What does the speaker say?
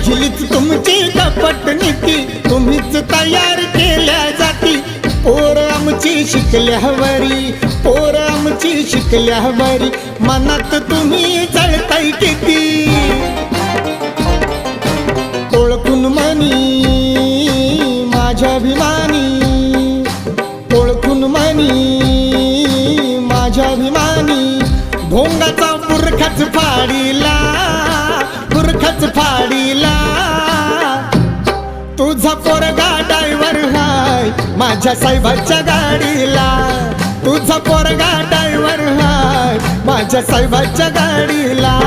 पहिलीच तुमची कपट नीती, तुम्हीच तयार केल्या जाती। पोर आमची शिकल्यावरी, पोर आमची शिकल्यावरी, मनात तुम्ही जळताय किती। ओळखून मनी माझ्या अभिमानी, ओळखून मनी माझ्या अभिमानी, भोंगाचा बुरखाच फाडीला, बुरखाच फाडीला। तुझा पोरगा ड्रायव्हर हाय माझ्या साहेबाच्या गाडीला, तुझा पोरगा ड्रायव्हर हाय माझ्या साहेबाच्या गाडीला।